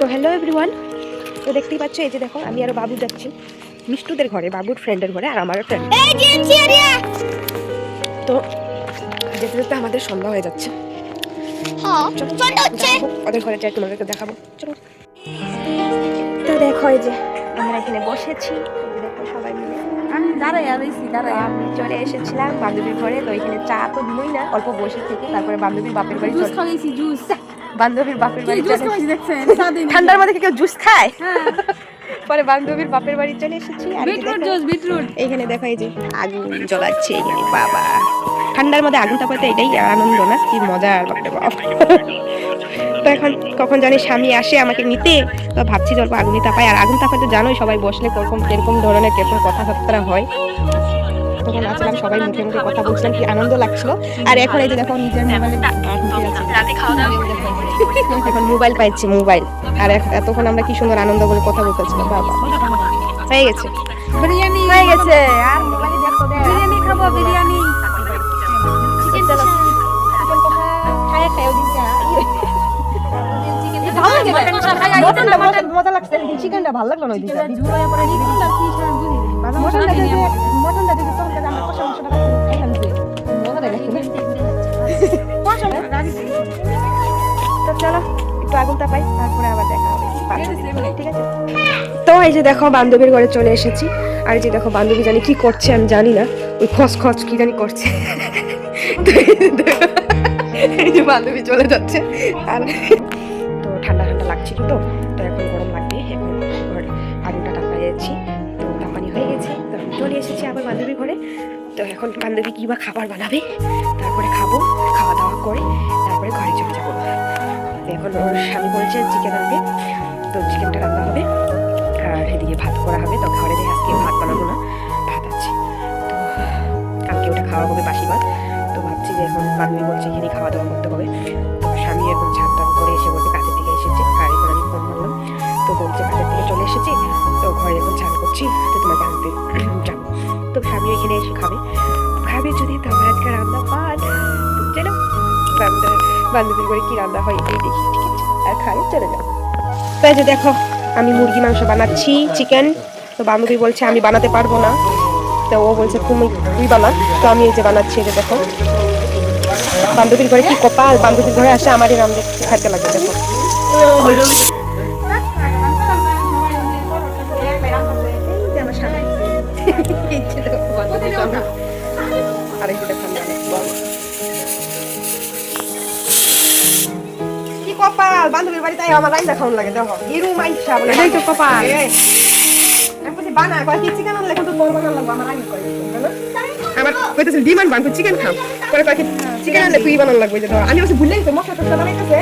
তো hello everyone, তো দেখতেই পাচ্ছ এই যে দেখো আমি আর বাবু যাচ্ছি মিষ্টুদের ঘরে, বাবুর ফ্রেন্ডের ঘরে আর আমারও ফ্রেন্ড। তো যেতে যেতে আমাদের সন্ধ্যা হয়ে যাচ্ছে। ওদের ঘরে যাই, তোমাদেরকে দেখাবো, চলো। তো দেখো এই যে আমরা এখানে বসেছি, দেখো সবাই মিলে আমি চলে এসেছিলাম বান্ধবীর ঘরে। তো এখানে চা তো দিলই না, অল্প বসে থেকে তারপরে বান্ধবীর বাপের বাড়ি বান্ধবীর বাপের বাড়ি ঠান্ডার মধ্যে কেউ জুস খায়? পরে বান্ধবীর বাপের বাড়ি চলে এসেছি। আর এখানে দেখো এই যে আগুন জ্বলাচ্ছে এখানে, বাবা ঠান্ডার মধ্যে আগুন তাপাতে এটাই আনন্দ না, কি মজা। আর বাপরে বাপ, তো এখন কখন জানি স্বামী আসে আমাকে নিতে, তো ভাবছি জল আগুন তাপাই। আর আগুন তাপাতে জানোই সবাই বসলে কিরকম ধরনের কিরকম কথাবার্তা হয়। তখন আসলাম সবাই মুখে মুখে কথা বলছিলাম, কি আনন্দ লাগছিল। আর এখন এই যে দেখো নিজের এখন মোবাইল পাইছি, মোবাইল। আর এতক্ষণ আমরা কি সুন্দর আনন্দ করে কথা বলতেছিলাম, বাবা হয়ে গেছে বিরিয়ানি হয়ে গেছে। আর মোবাইলে দেখো, বিরিয়ানি খাবো, বিরিয়ানি খায় খায় দিছে। মজা লাগছে, চিকেনটা ভালো লাগলো না, তো চলো একটু আগুন তাপাই, তারপরে আবার দেখা হবে, ঠিক আছে? তো এই যে দেখো বান্ধবীর ঘরে চলে এসেছি। আর এই যে দেখো বান্ধবী জানি কি করছে, আমি জানি না, ওই খচ কি জানি করছে। এই যে বান্ধবী চলে যাচ্ছে। আর তো ঠান্ডা ঠান্ডা লাগছিল, তো এখন গরম লাগবে। এখন আগুনটা তাপাইছি, তো তাপানি হয়ে গেছে। তো আমি চলে এসেছি আবার বান্ধবীর ঘরে। তো এখন বান্ধবী কি বা খাবার বানাবে, তারপরে খাবো, খাওয়া দাওয়া করে তারপরে ঘরে চলে যাবো। এখন ওর স্বামী বলছে চিকেন আনবে, তো চিকেনটা রান্না হবে আর এদিকে ভাত করা হবে। তো ঘরে যে আজকে ভাত বানাবো না, ভাত আছে, তো কালকে ওটা খাওয়া হবে, বাসি ভাত। তো ভাবছি যে এখন বান্ধবী বলছে এখানে খাওয়া দাওয়া করতে হবে। তো স্বামী এখন ছাদ টান করে এসে বলছে কাজের থেকে এসেছে। আর এখন আমি ফোন করলাম, তো বলছে কাজের থেকে চলে এসেছি, তো ঘরে এখন ছাদ করছি, তো তোমাকে আনতে যাবো। তো স্বামী এখানে এসে খাবে যদি, তো আমার আজকে রান্না পাট চলো বান্ধবীর করে কি রান্না হয় এটাই দেখি, ঠিক আছে? আর খাই চলে যাবো। তো এই যে দেখো আমি মুরগি মাংস বানাচ্ছি, চিকেন। তো বান্ধবী বলছে আমি বানাতে পারবো না, তো ও বলছে তুই বানা। তো আমি এই যে বানাচ্ছি, এই যে দেখো বান্ধবীর ঘরে কি কপাল, বান্ধবীর ঘরে আসে আমারই রান্না খাইতে লাগে। দেখো কি কপাল, বান্ধবীর বাড়িতে আমার রান্না খাওয়ানো লাগে। দেখো এরকম আইসা বলে এটাই তো কপাল। বানা কি চিকেন আনলে কিন্তু তোর বানানো লাগবে, আমার আগে করে আমার কইতেছে ডিমান্ড বান চিকেন খাও, পরে কয়েক চিকেন আনলে তুই বানানো লাগবে। যে ধর আমি বলছি ভুললেই তো মশলা টসলা বানাইতেছে,